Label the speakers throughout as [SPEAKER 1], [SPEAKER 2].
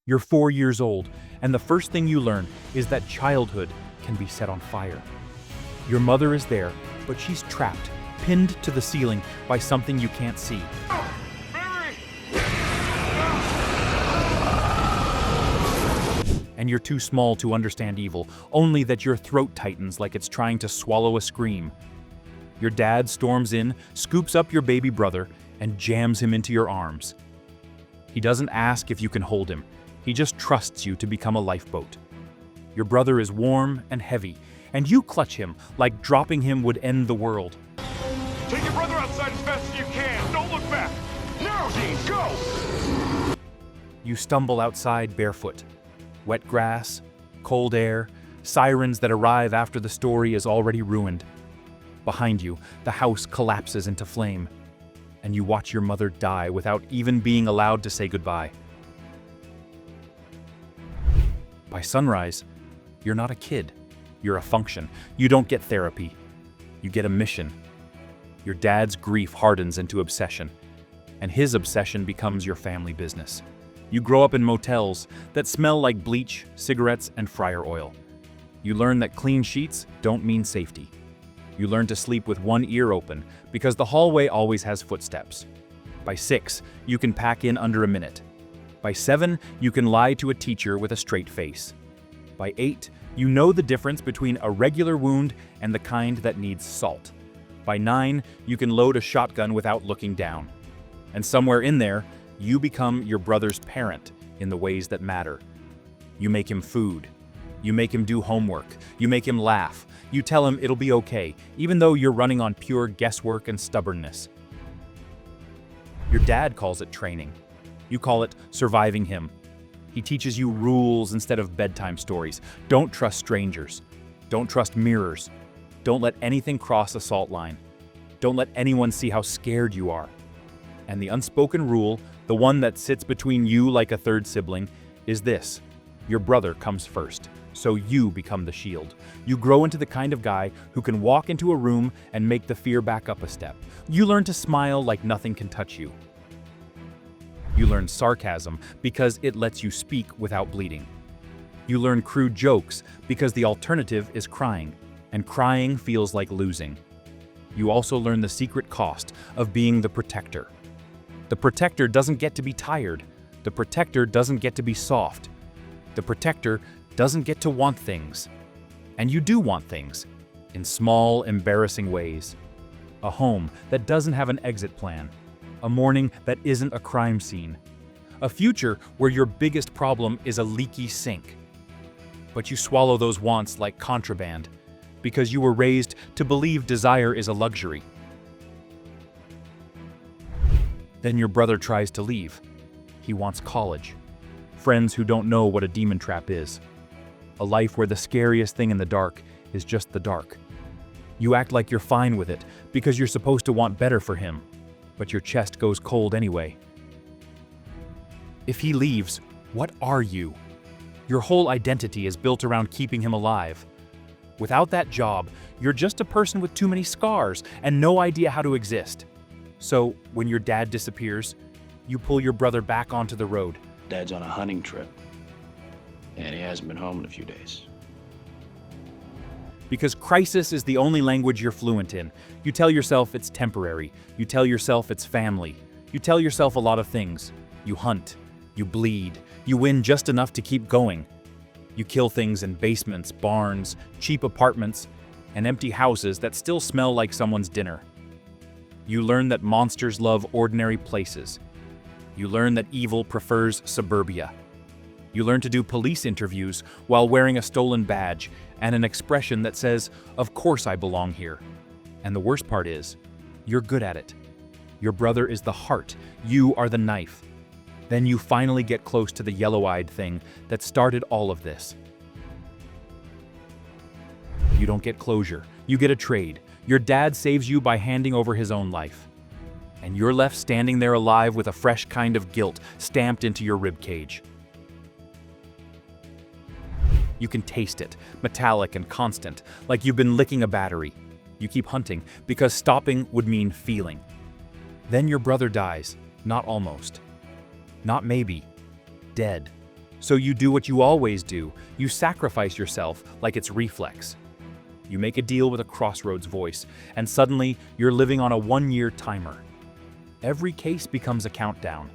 [SPEAKER 1] You're 4 years old, and the first thing you learn is that childhood can be set on fire. Your mother is there, but she's trapped, pinned to the ceiling by something you can't see. And you're too small to understand evil, only that your throat tightens like it's trying to swallow a scream. Your dad storms in, scoops up your baby brother, and jams him into your arms. He doesn't ask if you can hold him. He just trusts you to become a lifeboat. Your brother is warm and heavy, and you clutch him like dropping him would end the world.
[SPEAKER 2] Take your brother outside as fast as you can. Don't look back. Now, Dean, go!
[SPEAKER 1] You stumble outside barefoot. Wet grass, cold air, sirens that arrive after the story is already ruined. Behind you, the house collapses into flame, and you watch your mother die without even being allowed to say goodbye. By sunrise, you're not a kid. You're a function. You don't get therapy. You get a mission. Your dad's grief hardens into obsession, and his obsession becomes your family business. You grow up in motels that smell like bleach, cigarettes, and fryer oil. You learn that clean sheets don't mean safety. You learn to sleep with one ear open because the hallway always has footsteps. By 6, you can pack in under a minute. By 7, you can lie to a teacher with a straight face. By 8, you know the difference between a regular wound and the kind that needs salt. By 9, you can load a shotgun without looking down. And somewhere in there, you become your brother's parent in the ways that matter. You make him food. You make him do homework. You make him laugh. You tell him it'll be okay, even though you're running on pure guesswork and stubbornness. Your dad calls it training. You call it surviving him. He teaches you rules instead of bedtime stories. Don't trust strangers. Don't trust mirrors. Don't let anything cross a salt line. Don't let anyone see how scared you are. And the unspoken rule, the one that sits between you like a third sibling, is this: your brother comes first, so you become the shield. You grow into the kind of guy who can walk into a room and make the fear back up a step. You learn to smile like nothing can touch you. You learn sarcasm because it lets you speak without bleeding. You learn crude jokes because the alternative is crying, and crying feels like losing. You also learn the secret cost of being the protector. The protector doesn't get to be tired. The protector doesn't get to be soft. The protector doesn't get to want things. And you do want things, in small, embarrassing ways. A home that doesn't have an exit plan. A morning that isn't a crime scene. A future where your biggest problem is a leaky sink. But you swallow those wants like contraband, because you were raised to believe desire is a luxury. Then your brother tries to leave. He wants college. Friends who don't know what a demon trap is. A life where the scariest thing in the dark is just the dark. You act like you're fine with it because you're supposed to want better for him, but your chest goes cold anyway. If he leaves, what are you? Your whole identity is built around keeping him alive. Without that job, you're just a person with too many scars and no idea how to exist. So, when your dad disappears, you pull your brother back onto the road.
[SPEAKER 3] Dad's on a hunting trip, and he hasn't been home in a few days.
[SPEAKER 1] Because crisis is the only language you're fluent in. You tell yourself it's temporary. You tell yourself it's family. You tell yourself a lot of things. You hunt. You bleed. You win just enough to keep going. You kill things in basements, barns, cheap apartments, and empty houses that still smell like someone's dinner. You learn that monsters love ordinary places. You learn that evil prefers suburbia. You learn to do police interviews while wearing a stolen badge and an expression that says, "Of course I belong here." And the worst part is, you're good at it. Your brother is the heart. You are the knife. Then you finally get close to the yellow-eyed thing that started all of this. You don't get closure. You get a trade. Your dad saves you by handing over his own life. And you're left standing there alive with a fresh kind of guilt stamped into your ribcage. You can taste it, metallic and constant, like you've been licking a battery. You keep hunting because stopping would mean feeling. Then your brother dies, not almost. Not maybe. Dead. So you do what you always do. You sacrifice yourself like it's reflex. You make a deal with a crossroads voice, and suddenly you're living on a 1-year timer. Every case becomes a countdown.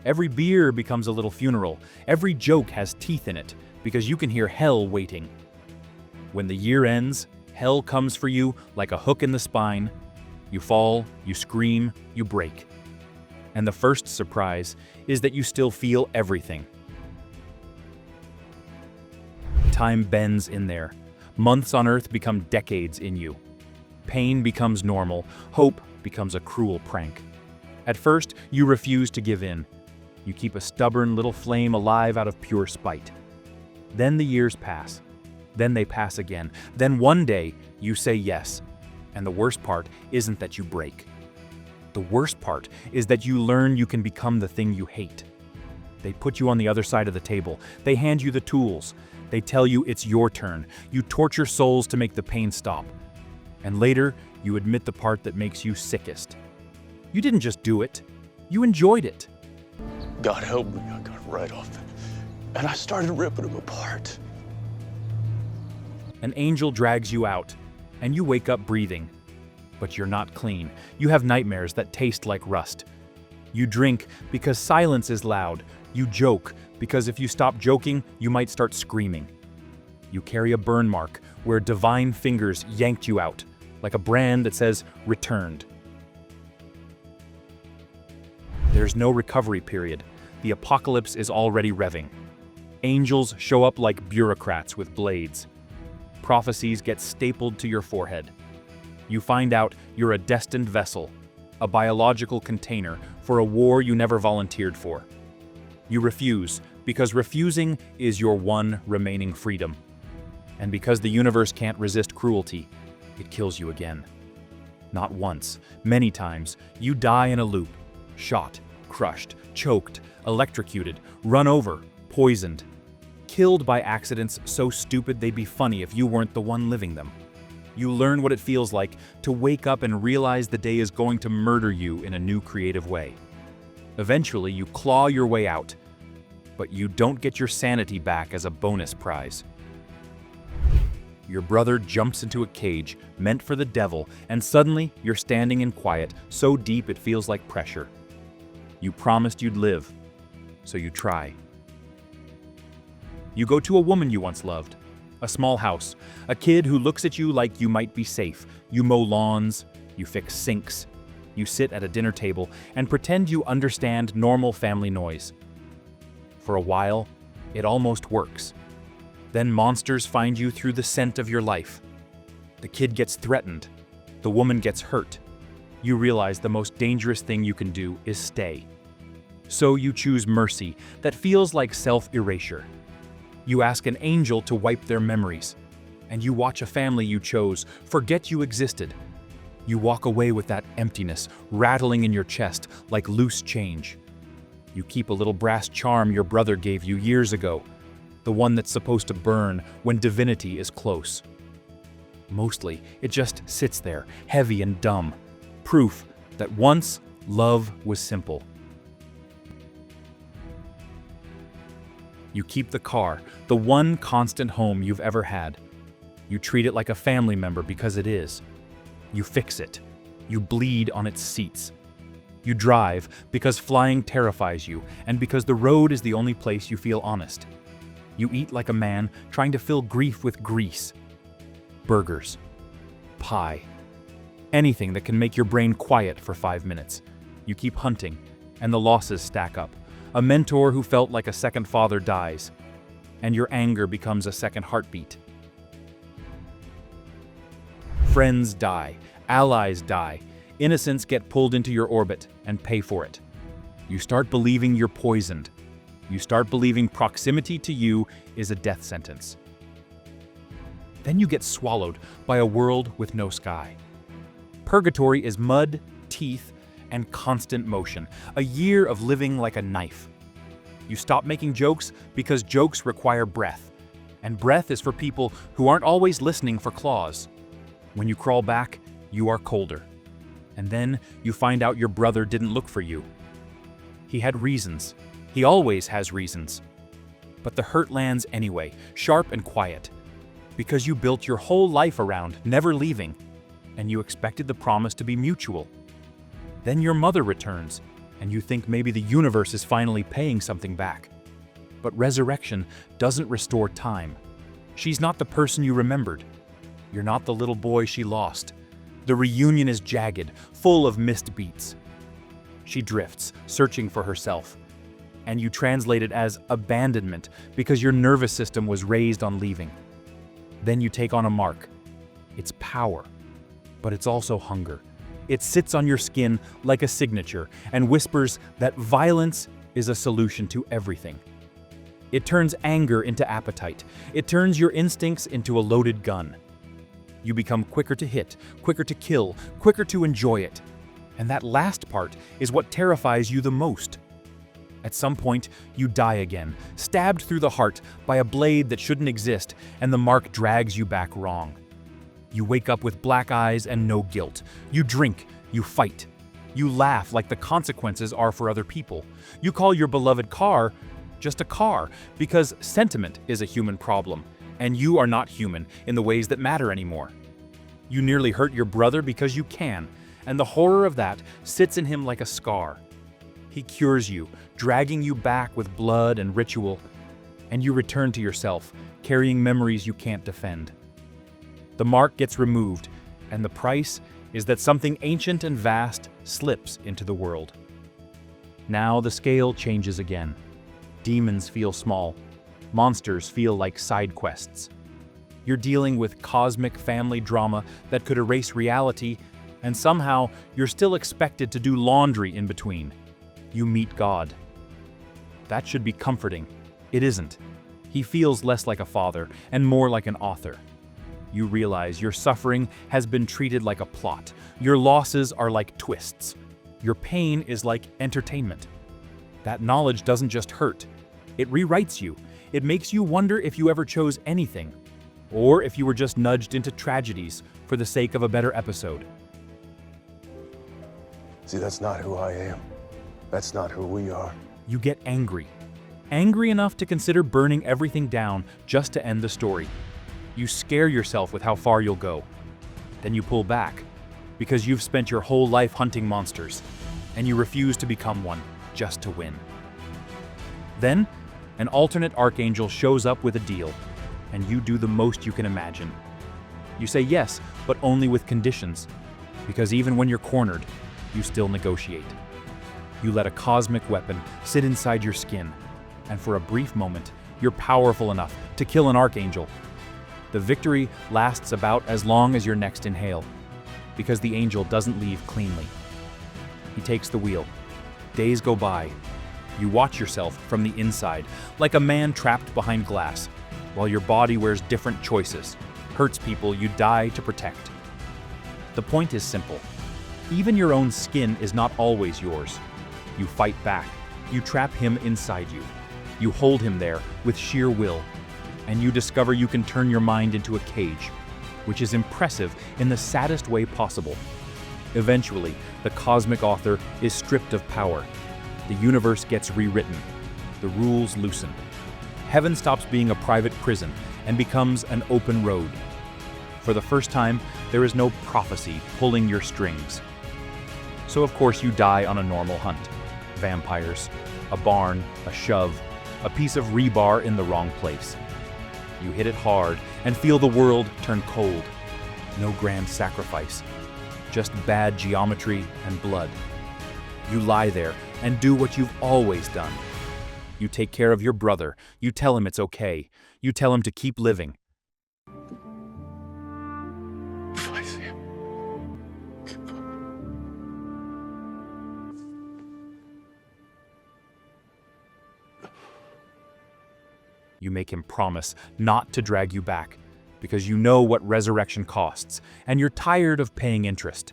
[SPEAKER 1] Every beer becomes a little funeral. Every joke has teeth in it, because you can hear hell waiting. When the year ends, hell comes for you like a hook in the spine. You fall, you scream, you break. And the first surprise is that you still feel everything. Time bends in there. Months on Earth become decades in you. Pain becomes normal. Hope becomes a cruel prank. At first, you refuse to give in. You keep a stubborn little flame alive out of pure spite. Then the years pass. Then they pass again. Then one day, you say yes. And the worst part isn't that you break. The worst part is that you learn you can become the thing you hate. They put you on the other side of the table. They hand you the tools. They tell you it's your turn. You torture souls to make the pain stop. And later, you admit the part that makes you sickest. You didn't just do it. You enjoyed it.
[SPEAKER 4] God help me, I got right off it. And I started ripping them apart.
[SPEAKER 1] An angel drags you out, and you wake up breathing. But you're not clean. You have nightmares that taste like rust. You drink because silence is loud. You joke because if you stop joking, you might start screaming. You carry a burn mark where divine fingers yanked you out, like a brand that says, returned. There's no recovery period. The apocalypse is already revving. Angels show up like bureaucrats with blades. Prophecies get stapled to your forehead. You find out you're a destined vessel, a biological container for a war you never volunteered for. You refuse, because refusing is your one remaining freedom. And because the universe can't resist cruelty, it kills you again. Not once, many times, you die in a loop. Shot, crushed, choked, electrocuted, run over, poisoned. Killed by accidents so stupid they'd be funny if you weren't the one living them. You learn what it feels like to wake up and realize the day is going to murder you in a new creative way. Eventually, you claw your way out, but you don't get your sanity back as a bonus prize. Your brother jumps into a cage meant for the devil, and suddenly you're standing in quiet, so deep it feels like pressure. You promised you'd live, so you try. You go to a woman you once loved, a small house, a kid who looks at you like you might be safe. You mow lawns, you fix sinks, you sit at a dinner table and pretend you understand normal family noise. For a while, it almost works. Then monsters find you through the scent of your life. The kid gets threatened. The woman gets hurt. You realize the most dangerous thing you can do is stay. So you choose mercy that feels like self-erasure. You ask an angel to wipe their memories, and you watch a family you chose forget you existed. You walk away with that emptiness rattling in your chest like loose change. You keep a little brass charm your brother gave you years ago, the one that's supposed to burn when divinity is close. Mostly, it just sits there, heavy and dumb, proof that once love was simple. You keep the car, the one constant home you've ever had. You treat it like a family member because it is. You fix it. You bleed on its seats. You drive because flying terrifies you and because the road is the only place you feel honest. You eat like a man trying to fill grief with grease. Burgers. Pie. Anything that can make your brain quiet for 5 minutes. You keep hunting, and the losses stack up. A mentor who felt like a second father dies, and your anger becomes a second heartbeat. Friends die, allies die, innocents get pulled into your orbit and pay for it. You start believing you're poisoned. You start believing proximity to you is a death sentence. Then you get swallowed by a world with no sky. Purgatory is mud, teeth, and constant motion, a year of living like a knife. You stop making jokes because jokes require breath, and breath is for people who aren't always listening for claws. When you crawl back, you are colder. And then you find out your brother didn't look for you. He had reasons. He always has reasons. But the hurt lands anyway, sharp and quiet. Because you built your whole life around never leaving, and you expected the promise to be mutual. Then your mother returns, and you think maybe the universe is finally paying something back. But resurrection doesn't restore time. She's not the person you remembered. You're not the little boy she lost. The reunion is jagged, full of missed beats. She drifts, searching for herself. And you translate it as abandonment because your nervous system was raised on leaving. Then you take on a mark. It's power, but it's also hunger. It sits on your skin like a signature and whispers that violence is a solution to everything. It turns anger into appetite. It turns your instincts into a loaded gun. You become quicker to hit, quicker to kill, quicker to enjoy it. And that last part is what terrifies you the most. At some point, you die again, stabbed through the heart by a blade that shouldn't exist, and the mark drags you back wrong. You wake up with black eyes and no guilt. You drink, you fight. You laugh like the consequences are for other people. You call your beloved car just a car because sentiment is a human problem, and you are not human in the ways that matter anymore. You nearly hurt your brother because you can, and the horror of that sits in him like a scar. He cures you, dragging you back with blood and ritual, and you return to yourself, carrying memories you can't defend. The mark gets removed, and the price is that something ancient and vast slips into the world. Now the scale changes again. Demons feel small. Monsters feel like side quests. You're dealing with cosmic family drama that could erase reality, and somehow you're still expected to do laundry in between. You meet God. That should be comforting. It isn't. He feels less like a father and more like an author. You realize your suffering has been treated like a plot. Your losses are like twists. Your pain is like entertainment. That knowledge doesn't just hurt. It rewrites you. It makes you wonder if you ever chose anything, or if you were just nudged into tragedies for the sake of a better episode.
[SPEAKER 4] See, that's not who I am. That's not who we are.
[SPEAKER 1] You get angry. Angry enough to consider burning everything down just to end the story. You scare yourself with how far you'll go. Then you pull back, because you've spent your whole life hunting monsters, and you refuse to become one just to win. Then, an alternate archangel shows up with a deal, and you do the most you can imagine. You say yes, but only with conditions, because even when you're cornered, you still negotiate. You let a cosmic weapon sit inside your skin, and for a brief moment, you're powerful enough to kill an archangel. The victory lasts about as long as your next inhale, because the angel doesn't leave cleanly. He takes the wheel. Days go by. You watch yourself from the inside, like a man trapped behind glass, while your body wears different choices, hurts people you die to protect. The point is simple. Even your own skin is not always yours. You fight back. You trap him inside you. You hold him there with sheer will, and you discover you can turn your mind into a cage, which is impressive in the saddest way possible. Eventually, the cosmic author is stripped of power. The universe gets rewritten. The rules loosen. Heaven stops being a private prison and becomes an open road. For the first time, there is no prophecy pulling your strings. So of course you die on a normal hunt. Vampires, a barn, a shove, a piece of rebar in the wrong place. You hit it hard and feel the world turn cold. No grand sacrifice, just bad geometry and blood. You lie there and do what you've always done. You take care of your brother. You tell him it's okay. You tell him to keep living.
[SPEAKER 4] If I see him.
[SPEAKER 1] You make him promise not to drag you back, because you know what resurrection costs, and you're tired of paying interest.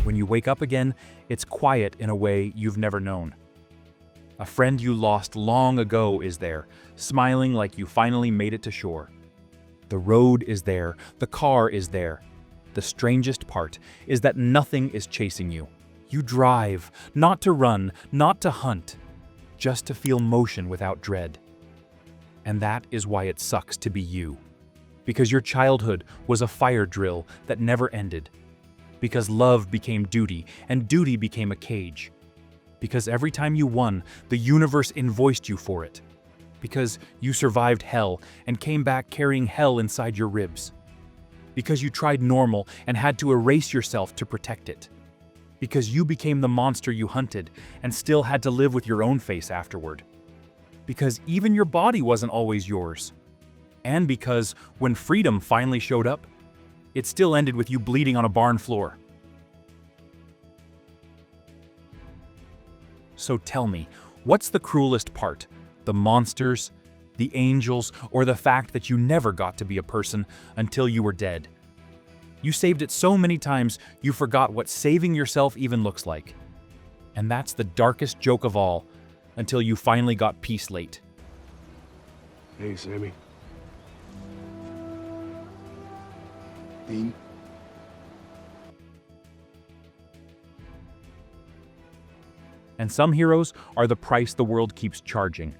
[SPEAKER 1] When you wake up again, it's quiet in a way you've never known. A friend you lost long ago is there, smiling like you finally made it to shore. The road is there, the car is there. The strangest part is that nothing is chasing you. You drive, not to run, not to hunt, just to feel motion without dread. And that is why it sucks to be you. Because your childhood was a fire drill that never ended. Because love became duty, and duty became a cage. Because every time you won, the universe invoiced you for it. Because you survived hell and came back carrying hell inside your ribs. Because you tried normal and had to erase yourself to protect it. Because you became the monster you hunted and still had to live with your own face afterward. Because even your body wasn't always yours. And because when freedom finally showed up, it still ended with you bleeding on a barn floor. So tell me, what's the cruelest part? The monsters, the angels, or the fact that you never got to be a person until you were dead? You saved it so many times, you forgot what saving yourself even looks like. And that's the darkest joke of all, until you finally got peace late.
[SPEAKER 2] Hey, Sammy.
[SPEAKER 4] Dean?
[SPEAKER 1] And some heroes are the price the world keeps charging.